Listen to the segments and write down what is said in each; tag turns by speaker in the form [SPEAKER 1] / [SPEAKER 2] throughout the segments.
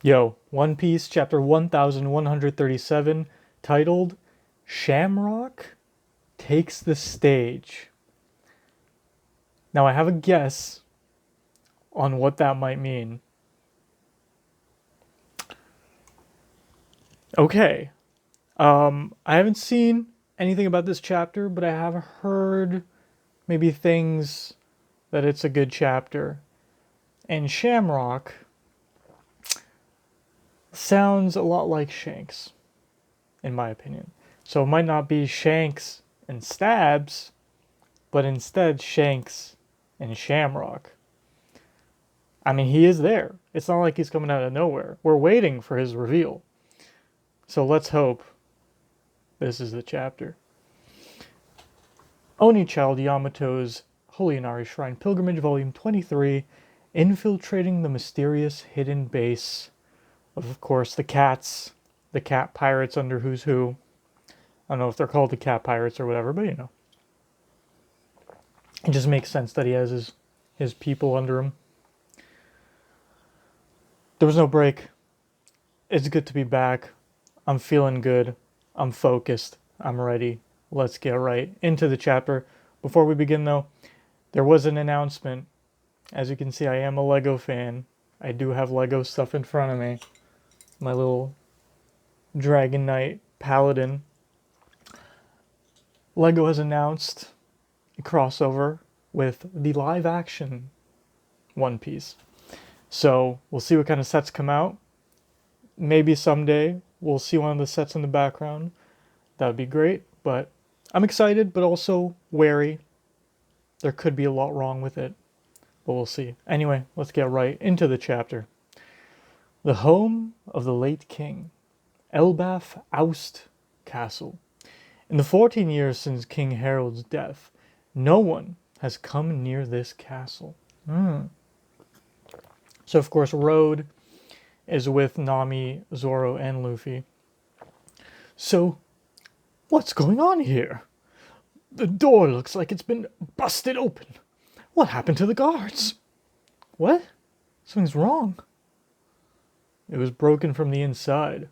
[SPEAKER 1] Yo, One Piece, chapter 1137, titled Shamrock Takes the Stage. Now, I have a guess on what that might mean. Okay, I haven't seen anything about this chapter, but I have heard maybe things that it's a good chapter. And Shamrock sounds a lot like Shanks, in my opinion. So it might not be Shanks and Stabs, but instead Shanks and Shamrock. I mean, he is there. It's not like he's coming out of nowhere. We're waiting for his reveal. So let's hope this is the chapter. Oni Child Yamato's Holy Inari Shrine Pilgrimage, Volume 23, infiltrating the mysterious hidden base of course, the cats, the cat pirates under Who's Who. I don't know if they're called the cat pirates or whatever, but you know. It just makes sense that he has his people under him. There was no break. It's good to be back. I'm feeling good. I'm focused. I'm ready. Let's get right into the chapter. Before we begin, though, there was an announcement. As you can see, I am a Lego fan. I do have Lego stuff in front of me. My little Dragon Knight Paladin. Lego has announced a crossover with the live action One Piece. So we'll see what kind of sets come out. Maybe someday we'll see one of the sets in the background. That would be great, but I'm excited, but also wary. There could be a lot wrong with it, but we'll see. Anyway, let's get right into the chapter. The home of the late king, Elbaf Oust Castle. In the 14 years since King Harold's death, no one has come near this castle. So, of course, Road is with Nami, Zoro, and Luffy. So, what's going on here? The door looks like it's been busted open. What happened to the guards? What? Something's wrong. It was broken from the inside.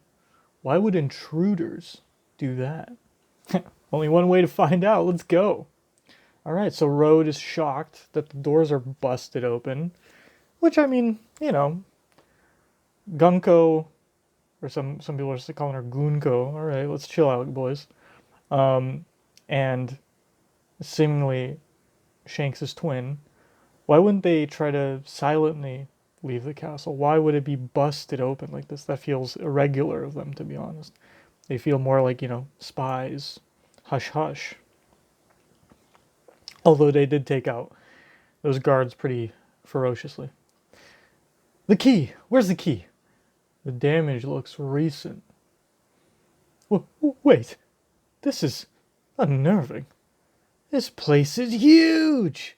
[SPEAKER 1] Why would intruders do that? Only one way to find out. Let's go. Alright, so Road is shocked that the doors are busted open. Which, I mean, you know, Gunko, or some people are calling her Gunko. Alright, let's chill out, boys. And seemingly Shanks' twin. Why wouldn't they try to silently leave the castle? Why would it be busted open like this? That feels irregular of them, to be honest. They feel more like, you know, spies. Hush hush. Although they did take out those guards pretty ferociously. The key! Where's the key? The damage looks recent. Wait. This is unnerving. This place is huge!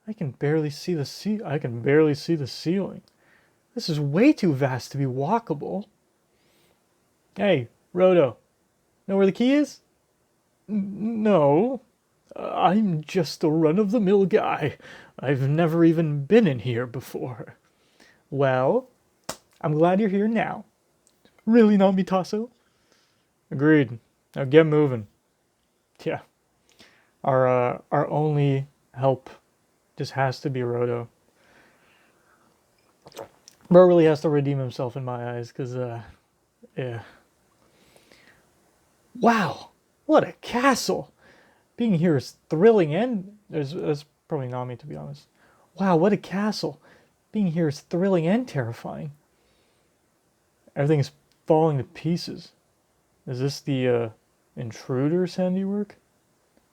[SPEAKER 1] I can barely see the ceiling. This is way too vast to be walkable. Hey, Rodo. Know where the key is? No. I'm just a run-of-the-mill guy. I've never even been in here before. Well, I'm glad you're here now. Really, Namitasso? Agreed. Now get moving. Yeah. Our only help just has to be Rodo. Bro really has to redeem himself in my eyes, because, yeah. Wow, what a castle! Being here is thrilling and... That's probably Nami, to be honest. Wow, what a castle! Being here is thrilling and terrifying. Everything's falling to pieces. Is this the, intruder's handiwork?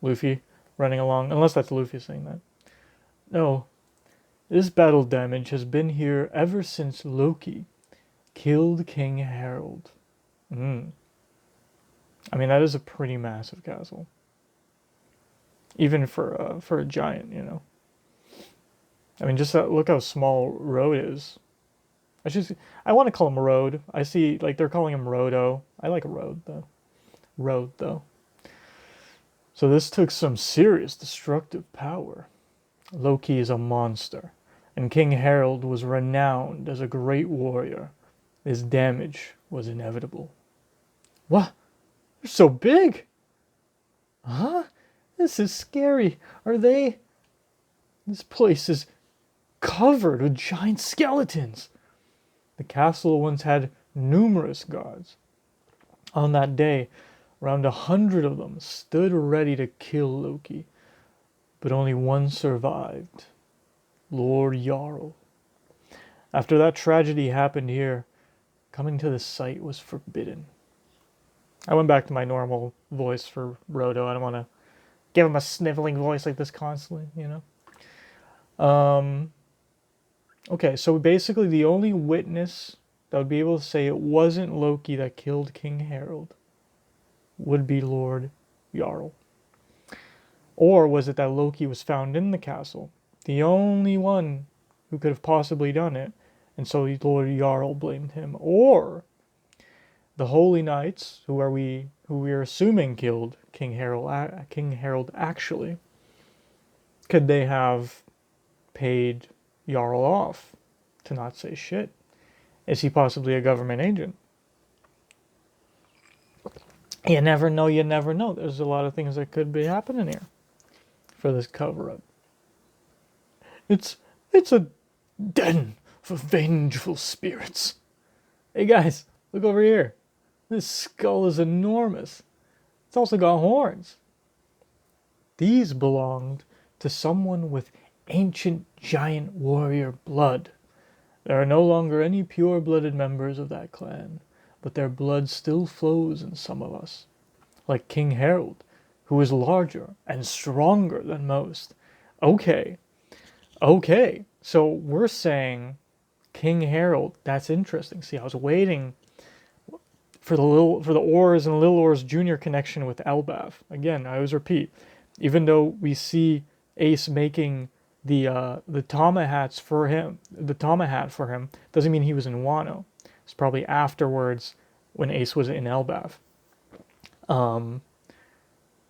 [SPEAKER 1] Luffy running along, unless that's Luffy saying that. No, this battle damage has been here ever since Loki killed King Harold. I mean, that is a pretty massive castle. Even for a giant, you know. I mean, just look how small Road is. I want to call him Road. I see, like, they're calling him Rodo. I like Road, though. Road, though. So this took some serious destructive power. Loki is a monster, and King Harold was renowned as a great warrior. This damage was inevitable. What? They're so big! Huh? This is scary. Are they... This place is covered with giant skeletons. The castle once had numerous guards. On that day, around 100 of them stood ready to kill Loki, but only one survived, Lord Jarl. After that tragedy happened here, coming to the site was forbidden. I went back to my normal voice for Roto. I don't want to give him a sniveling voice like this constantly, you know? Okay, so basically the only witness that would be able to say it wasn't Loki that killed King Harold would be Lord Jarl. Or was it that Loki was found in the castle? The only one who could have possibly done it, and so Lord Jarl blamed him. Or the Holy Knights, who we are assuming killed King Harold actually, could they have paid Jarl off to not say shit? Is he possibly a government agent? You never know, you never know. There's a lot of things that could be happening here for this cover-up. It's a den for vengeful spirits. Hey guys, look over here. This skull is enormous. It's also got horns. These belonged to someone with ancient giant warrior blood. There are no longer any pure-blooded members of that clan, but their blood still flows in some of us. Like King Harold, who is larger and stronger than most. Okay, so we're saying King Harold. That's interesting. See, I was waiting for the Ors and Little Ors Jr. connection with Elbaf. Again, I always repeat, even though we see Ace making the Tama hats for him, the Tama hat for him, doesn't mean he was in Wano. It's probably afterwards when Ace was in Elbaf.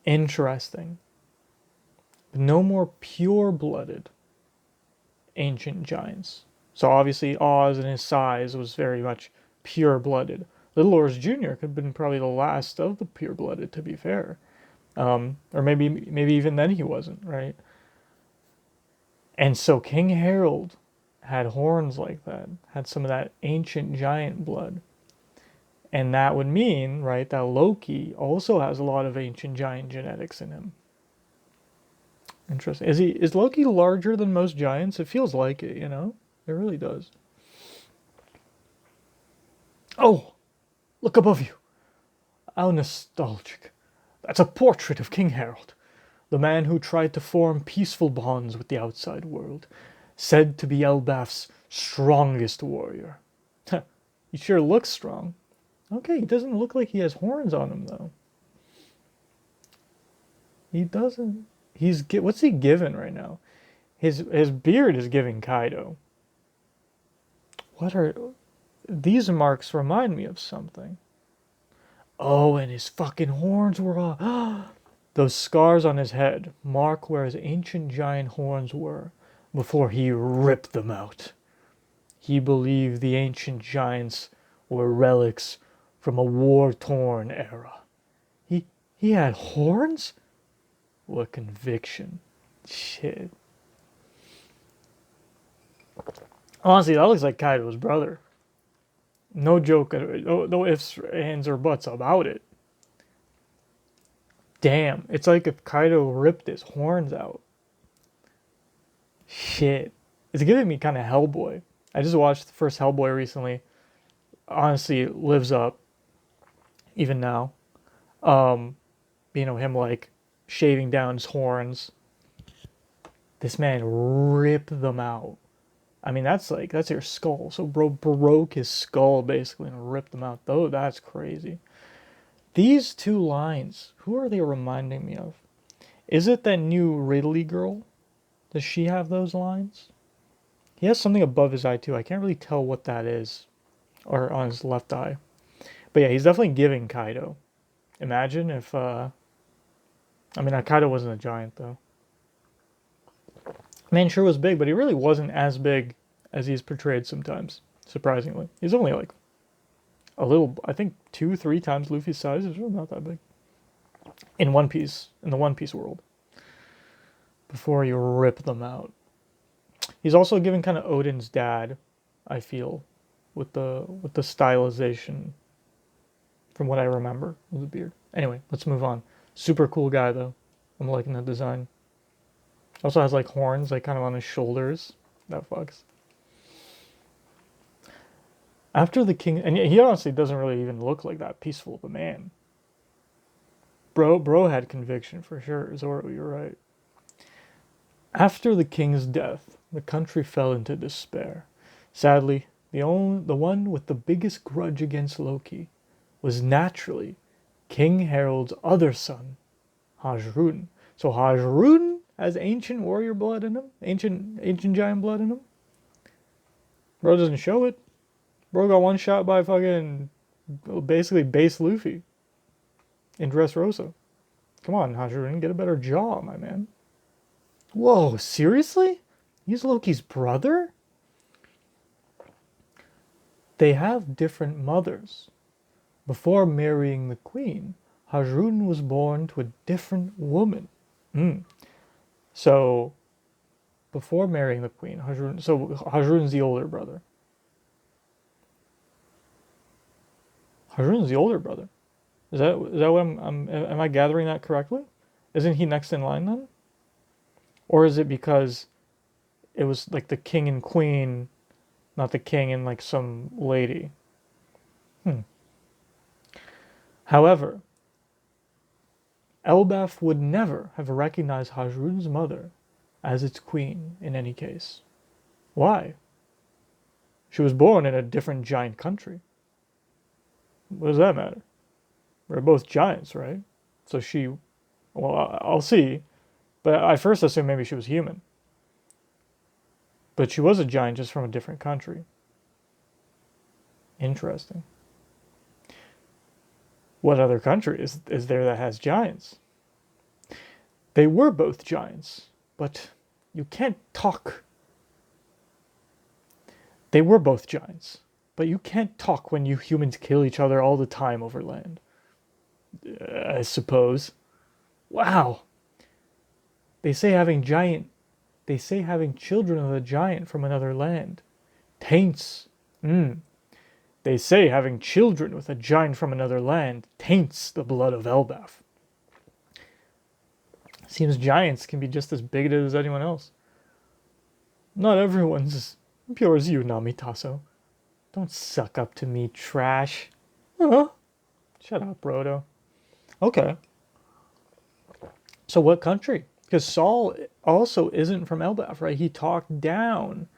[SPEAKER 1] Interesting. But no more pure-blooded ancient giants. So obviously Oz and his size was very much pure-blooded. Little Ors Jr. could have been probably the last of the pure-blooded, to be fair. Or maybe even then he wasn't, right? And so King Harold had horns like that, had some of that ancient giant blood. And that would mean, right, that Loki also has a lot of ancient giant genetics in him. Interesting. Is Loki larger than most giants? It feels like it, you know? It really does. Oh, look above you. How nostalgic. That's a portrait of King Harold, the man who tried to form peaceful bonds with the outside world, said to be Elbaf's strongest warrior. He sure looks strong. Okay, he doesn't look like he has horns on him, though. He doesn't. What's he giving right now? His beard is giving Kaido. What are... These marks remind me of something. Oh, and his fucking horns were all... Those scars on his head mark where his ancient giant horns were before he ripped them out. He believed the ancient giants were relics from a war-torn era. He had horns? What conviction. Shit. Honestly, that looks like Kaido's brother. No joke, no ifs, ands, or buts about it. Damn, it's like if Kaido ripped his horns out. Shit. It's giving me kind of Hellboy. I just watched the first Hellboy recently. Honestly, it lives up. Even now. Him like shaving down his horns. This man ripped them out. I mean, that's your skull. So bro broke his skull basically and ripped them out. Though that's crazy. These two lines, who are they reminding me of? Is it that new Ridley girl? Does she have those lines? He has something above his eye too. I can't really tell what that is. Or on his left eye. But yeah, he's definitely giving Kaido. Imagine if, Kaido wasn't a giant though. Man sure was big, but he really wasn't as big as he's portrayed sometimes. Surprisingly. He's only like a little, I think 2, 3 times Luffy's size. It's really not that big. In One Piece, in the One Piece world. Before you rip them out. He's also given kind of Odin's dad, I feel, with the stylization from what I remember with the beard. Anyway, let's move on. Super cool guy though. I'm liking the design. Also has like horns, like kind of on his shoulders. That fucks. After the king, and he honestly doesn't really even look like that peaceful of a man. Bro had conviction for sure. Zoro, you're right. After the king's death, the country fell into despair. Sadly, the one with the biggest grudge against Loki was naturally King Harold's other son, Hajrun. So Hajrun has ancient warrior blood in him, ancient giant blood in him. Bro doesn't show it. Bro got one shot by fucking basically base Luffy in Dressrosa. Come on, Hajrun, get a better jaw, my man. Whoa, seriously? He's Loki's brother? They have different mothers. Before marrying the queen, Hajrun was born to a different woman. So, before marrying the queen, Hajrun's the older brother. Hajrun's the older brother. Is that what am I gathering that correctly? Isn't he next in line then? Or is it because it was like the king and queen, not the king and like some lady? However, Elbaf would never have recognized Hajrun's mother as its queen in any case. Why? She was born in a different giant country. What does that matter? We're both giants, right? So I'll see. But I first assumed maybe she was human. But she was a giant just from a different country. Interesting. What other country is there that has giants? They were both giants, but you can't talk. They were both giants, but you can't talk when you humans kill each other all the time over land. I suppose. Wow. They say having children of a giant from another land taints. They say having children with a giant from another land taints the blood of Elbaf. Seems giants can be just as bigoted as anyone else. Not everyone's as pure as you, Namitaso. Don't suck up to me, trash. Huh? Shut up, Brodo. Okay. So what country? Because Saul also isn't from Elbaf, right? He talked down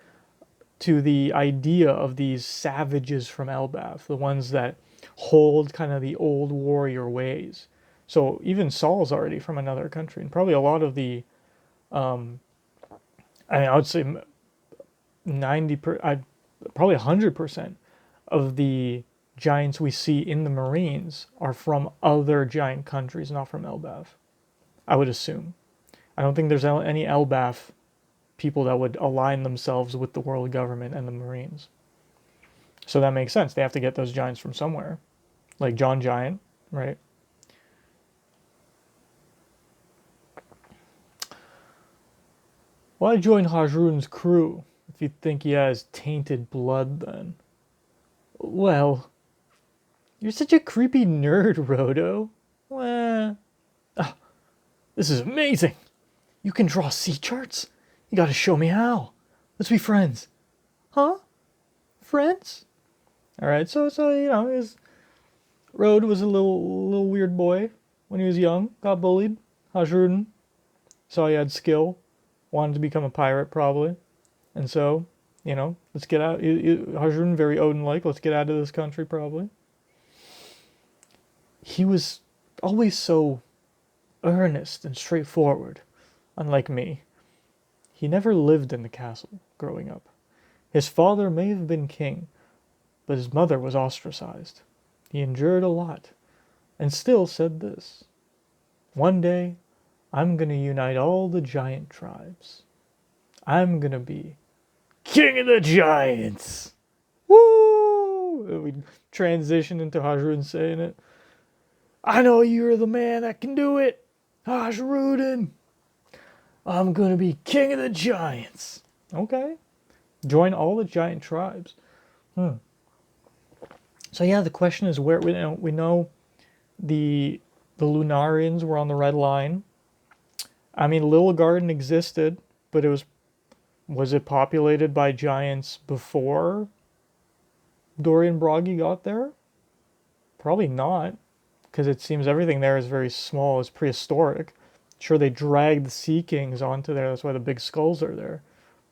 [SPEAKER 1] to the idea of these savages from Elbaf, the ones that hold kind of the old warrior ways. So even Saul's already from another country, and probably a lot of the, I would say 100% of the giants we see in the Marines are from other giant countries, not from Elbaf. I would assume. I don't think there's any Elbaf people that would align themselves with the world government and the Marines. So that makes sense. They have to get those giants from somewhere. Like John Giant, right? Why join Hajrun's crew if you think he has tainted blood then? Well, you're such a creepy nerd, Rodo. Well, this is amazing. You can draw sea charts? You gotta show me how. Let's be friends. Huh? Friends? Alright, so his Rode was a little weird boy when he was young, got bullied. Hajrun saw he had skill, wanted to become a pirate probably. And so, let's get out. Hajrun, very Odin-like, let's get out of this country probably. He was always so earnest and straightforward, unlike me. He never lived in the castle growing up. His father may have been king, but his mother was ostracized. He endured a lot, and still said this: one day, I'm going to unite all the giant tribes. I'm going to be king of the giants. Woo! transition into Hajrun saying it. I know you're the man that can do it, Hajrudin. I'm gonna be king of the giants. Okay. Join all the giant tribes. So yeah, the question is where we know the Lunarians were on the Red Line. I mean, Little Garden existed, but was it populated by giants before Dorian Broggy got there? Probably not, because it seems everything there is very small. It's prehistoric. Sure, they dragged the Sea Kings onto there. That's why the big skulls are there.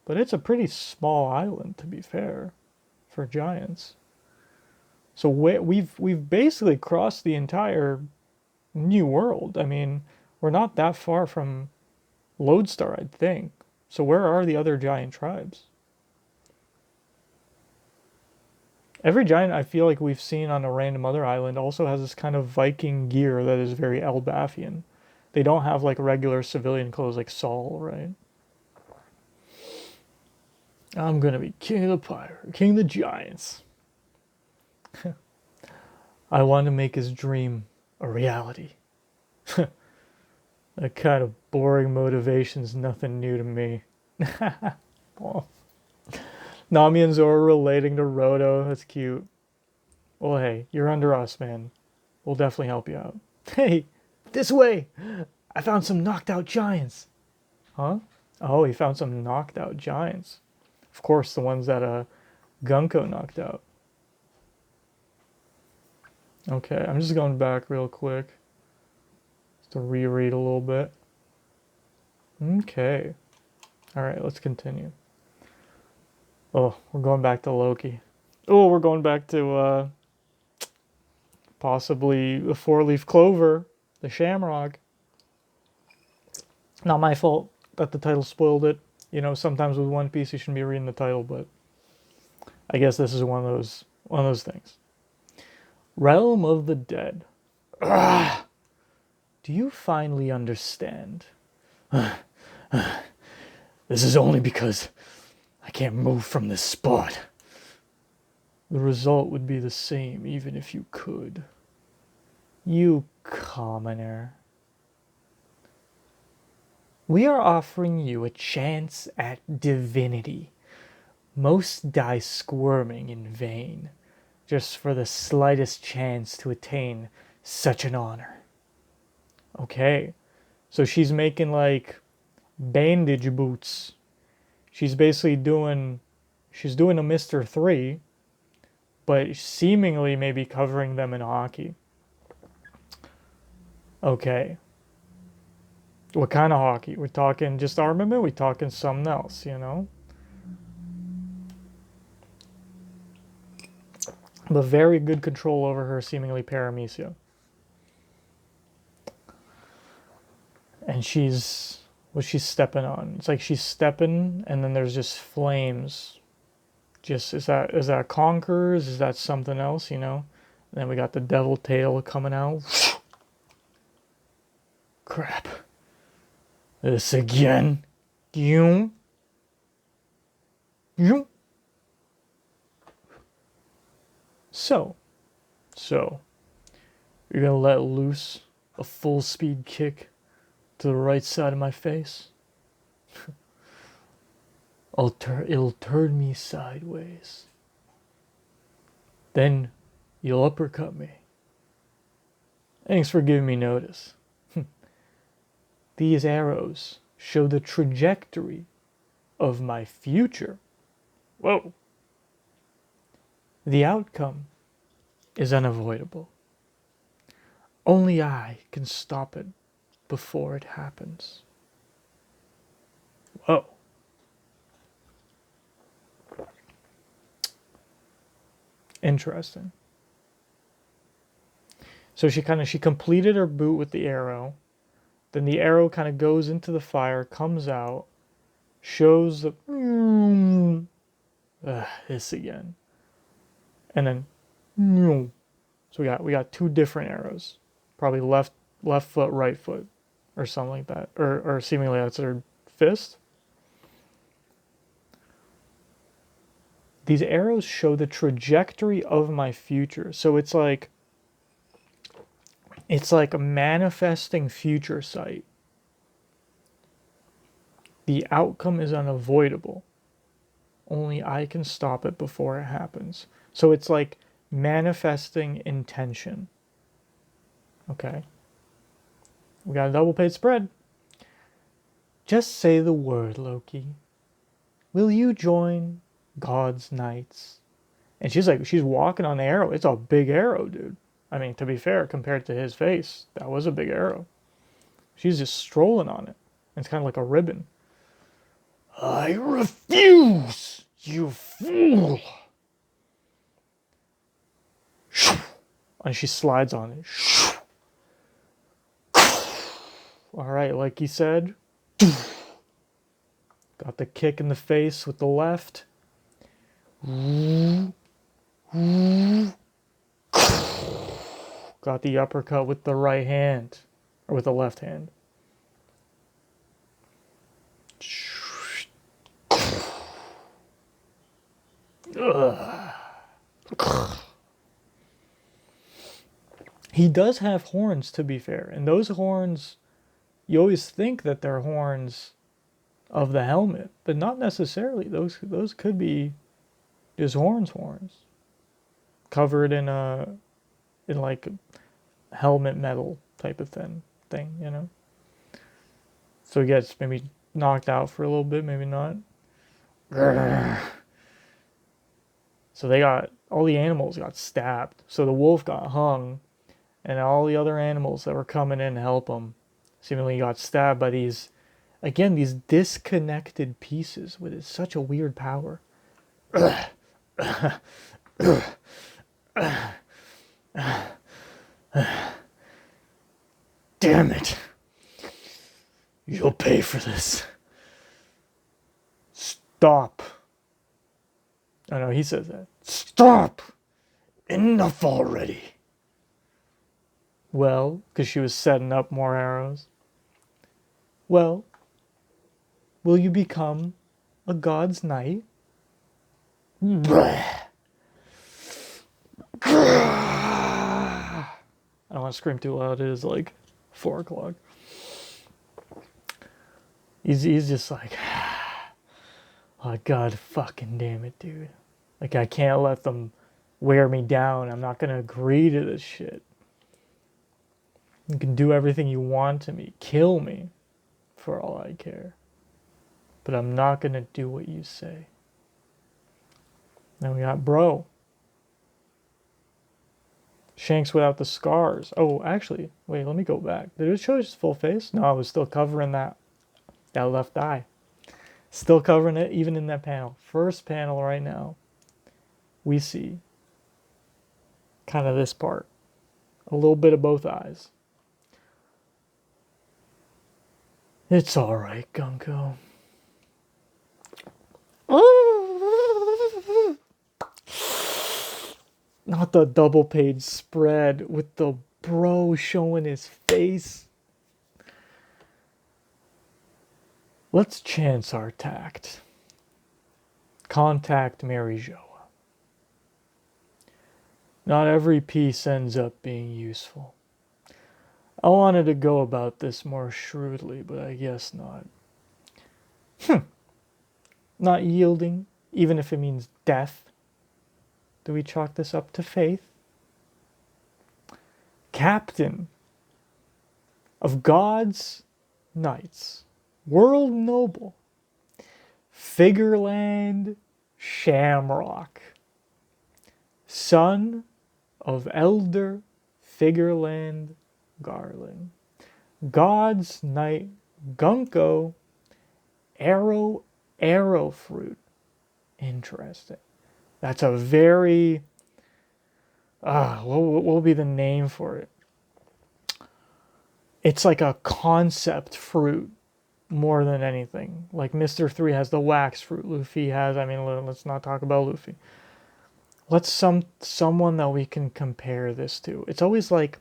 [SPEAKER 1] But it's a pretty small island, to be fair, for giants. So we've basically crossed the entire New World. I mean, we're not that far from Lodestar, I'd think. So where are the other giant tribes? Every giant I feel like we've seen on a random other island also has this kind of Viking gear that is very Elbathian. They don't have like regular civilian clothes like Saul, right? I'm gonna be king of the pirate, king of the giants. I want to make his dream a reality. That kind of boring motivation's nothing new to me. Well, Nami and Zoro relating to Roto, that's cute. Well, hey, you're under us, man. We'll definitely help you out. Hey, this way! I found some knocked out giants. Huh? Oh, he found some knocked out giants. Of course, the ones that Gunko knocked out. Okay, I'm just going back real quick. Just to reread a little bit. Okay. Alright, let's continue. Oh, we're going back to Loki. Oh, we're going back to possibly the four-leaf clover, the Shamroooock. Not my fault that the title spoiled it. You know, sometimes with One Piece you shouldn't be reading the title, but I guess this is one of those things. Realm of the Dead. Ah, do you finally understand? This is only because I can't move from this spot. The result would be the same even if you could. You commoner. We are offering you a chance at divinity. Most die squirming in vain, just for the slightest chance to attain such an honor. Okay, so she's making like bandage boots. She's basically doing a Mr. 3, but seemingly maybe covering them in hockey. Okay. What kind of hockey? We're talking just armament? We're talking something else, you know? But very good control over her seemingly paramecia. And she's stepping on? It's like she's stepping and then there's just flames. Just is that conquerors? Is that something else, you know? And then we got the devil tail coming out. Crap. This again. You. So, you're gonna let loose a full speed kick to the right side of my face? It'll turn me sideways. Then you'll uppercut me. Thanks for giving me notice. These arrows show the trajectory of my future. Whoa. The outcome is unavoidable. Only I can stop it before it happens. Whoa. Interesting. So she completed her boot with the arrow. Then the arrow kind of goes into the fire, comes out, shows the this again, and then so we got two different arrows, probably left foot, right foot, or something like that, or seemingly that's her fist. these arrows show the trajectory of my future. So it's like a manifesting future sight. The outcome is unavoidable. Only I can stop it before it happens. So it's like manifesting intention. Okay. We got a double page spread. Just say the word, Loki. Will you join God's knights? And she's walking on the arrow. It's a big arrow, dude. I mean, to be fair, compared to his face, that was a big arrow. She's just strolling on it. It's kind of like a ribbon. I refuse, you fool. And she slides on it. All right, like he said. Got the kick in the face with the left. Got the uppercut with the right hand. Or with the left hand. He does have horns, to be fair. And those horns, you always think that they're horns of the helmet, but not necessarily. Those could be just horns. Covered in like helmet metal type of thing, you know? So he gets maybe knocked out for a little bit, maybe not. So all the animals got stabbed. So the wolf got hung, and all the other animals that were coming in to help him seemingly got stabbed by these disconnected pieces with such a weird power. Damn it. You'll pay for this. Stop. I know he says that. Stop! Enough already. Well, because she was setting up more arrows. Well, will you become a god's knight? I don't want to scream too loud. It is like 4 o'clock. He's just like, oh god fucking damn it, dude. Like, I can't let them wear me down. I'm not gonna agree to this shit. You can do everything you want to me. Kill me, for all I care. But I'm not gonna do what you say. Then we got Bro. Shanks without the scars. Oh, actually, wait, let me go back. Did it show his full face? No, I was still covering that left eye. Still covering it, even in that panel. First panel right now, we see kind of this part. A little bit of both eyes. It's alright, Gunko. Not the double page spread with the bro showing his face. Let's chance our tact. Contact Mary Jo. Not every piece ends up being useful. I wanted to go about this more shrewdly, but I guess not. Not yielding, even if it means death. Do we chalk this up to faith? Captain of God's Knights, World Noble, Figarlaaand Shamroooock, son of Elder Figarlaaand Garling, God's Knight Gunko, arrow fruit. Interesting. That's a very, what will be the name for it? It's like a concept fruit more than anything. Like Mr. 3 has the wax fruit. Luffy has, I mean, let's not talk about Luffy. What's someone that we can compare this to? It's always like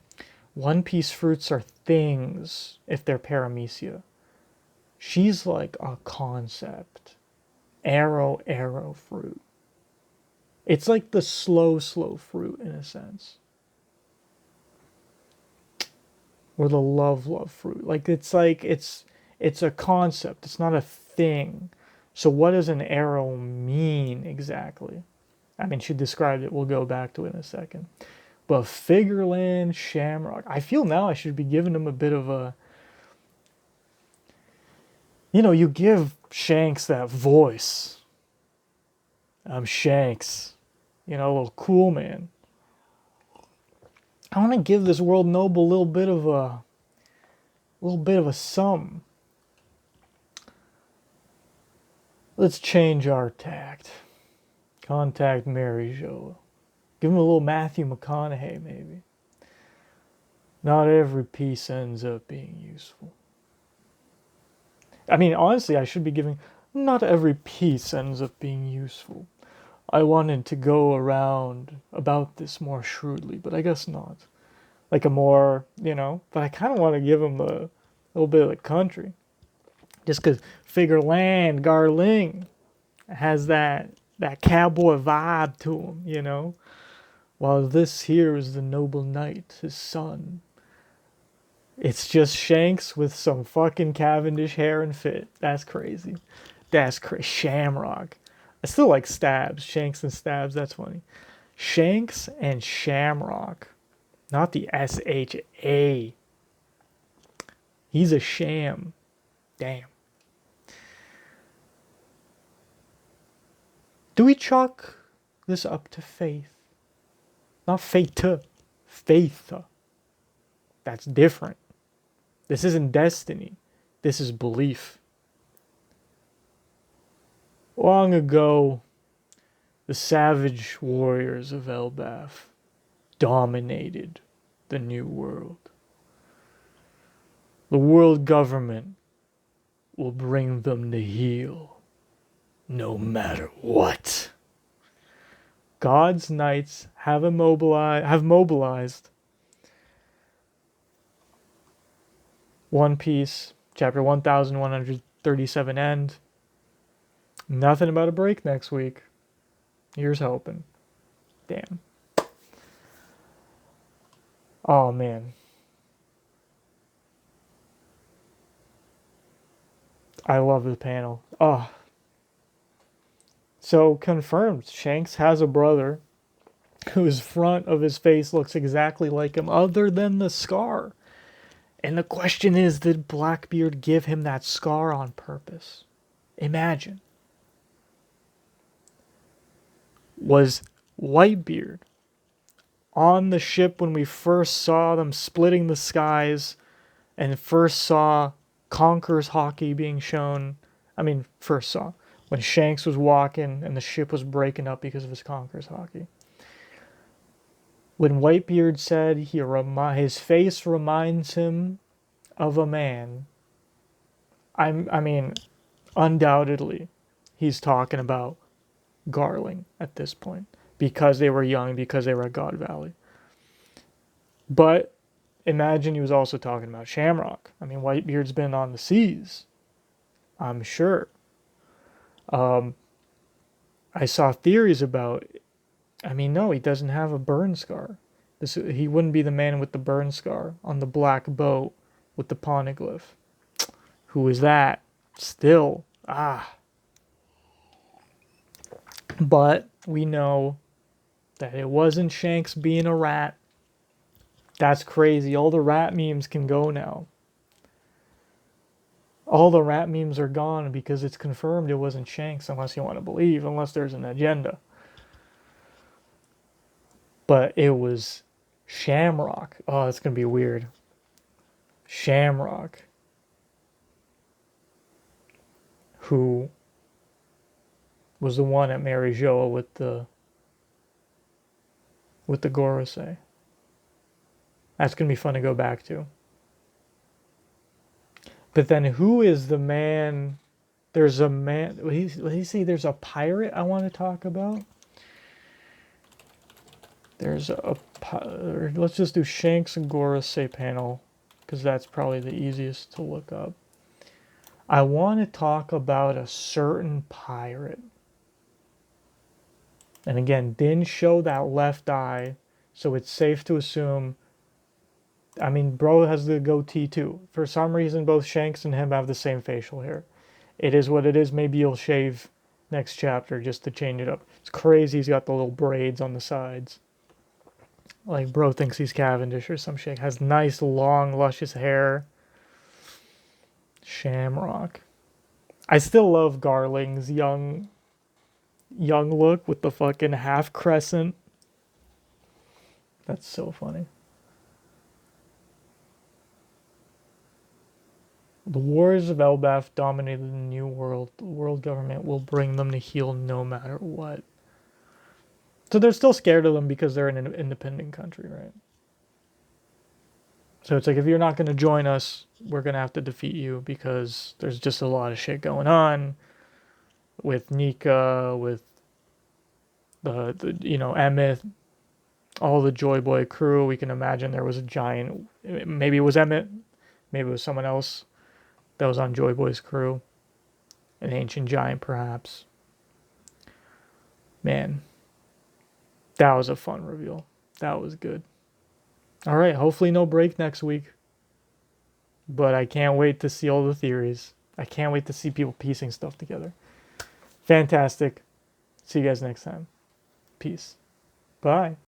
[SPEAKER 1] One Piece fruits are things if they're paramecia. She's like a concept. Arrow fruit. It's like the slow fruit in a sense. Or the love fruit. Like it's a concept. It's not a thing. So what does an arrow mean exactly? I mean, she described it. We'll go back to it in a second. But Figarlaaand, Shamroooock. I feel now I should be giving him a bit of a. You know, you give Shanks that voice. I'm Shanks. You know, a little cool man. I want to give this world noble a little bit of a sum. Let's change our tact. Contact Mary Jo. Give him a little Matthew McConaughey, maybe. Not every piece ends up being useful. I mean, honestly, I should be giving. Not every piece ends up being useful. I wanted to go around about this more shrewdly, but I guess not. Like a more, but I kind of want to give him a little bit of the country. Just because Figarlaaand, Garling has that cowboy vibe to him, While this here is the noble knight, his son. It's just Shanks with some fucking Cavendish hair and fit. That's crazy. That's crazy. Shamrock. I still like Stabs. Shanks and Stabs. That's funny. Shanks and Shamrock. Not the S-H-A. He's a sham. Damn. Do we chalk this up to faith? Not fate. Faith. That's different. This isn't destiny. This is belief. Long ago, the savage warriors of Elbaf dominated the New World. The world government will bring them to heel, no matter what. God's knights have mobilized. One Piece, chapter 1137 end. Nothing about a break next week. Here's hoping. Damn. Oh, man. I love the panel. Oh. So, confirmed. Shanks has a brother whose front of his face looks exactly like him, other than the scar. And the question is, did Blackbeard give him that scar on purpose? Imagine. Was Whitebeard on the ship when we first saw them splitting the skies and first saw Conqueror's hockey being shown? I mean, first saw. When Shanks was walking and the ship was breaking up because of his Conqueror's hockey. When Whitebeard said his face reminds him of a man, I mean, undoubtedly, he's talking about Garling at this point. Because they were young, because they were at God Valley. But imagine he was also talking about Shamrock. I mean, Whitebeard's been on the seas, I'm sure. I saw theories about, no, he doesn't have a burn scar. He wouldn't be the man with the burn scar on the black boat with the poneglyph. Who is that? Still. But we know that it wasn't Shanks being a rat. That's crazy. All the rat memes can go now. All the rat memes are gone because it's confirmed it wasn't Shanks, unless you want to believe, unless there's an agenda. But it was Shamrock. Oh, it's going to be weird. Shamrock. Who was the one at Mary Jo with the Gorosei. That's going to be fun to go back to. But then who is the man? There's a man. What do you see? There's a pirate I want to talk about. There's let's just do Shanks and Gorosei panel, because that's probably the easiest to look up. I want to talk about a certain pirate. And again, didn't show that left eye, so it's safe to assume. I mean, bro has the goatee too. For some reason, both Shanks and him have the same facial hair. It is what it is. Maybe he'll shave next chapter just to change it up. It's crazy he's got the little braids on the sides. Like, bro thinks he's Cavendish or some shit. Has nice, long, luscious hair. Shamrock. I still love Garling's young look with the fucking half crescent. That's so funny. The wars of Elbaf dominated the New World. The world government will bring them to heel no matter what. So they're still scared of them because they're an independent country, right? So it's like, if you're not going to join us, we're going to have to defeat you because there's just a lot of shit going on with Nika, with the Emmett, all the Joy Boy crew. We can imagine there was a giant, maybe it was Emmett, maybe it was someone else that was on Joy Boy's crew, an ancient giant perhaps. Man, that was a fun reveal. That was good. All right, hopefully no break next week. But I can't wait to see all the theories. I can't wait to see people piecing stuff together. Fantastic. See you guys next time. Peace. Bye.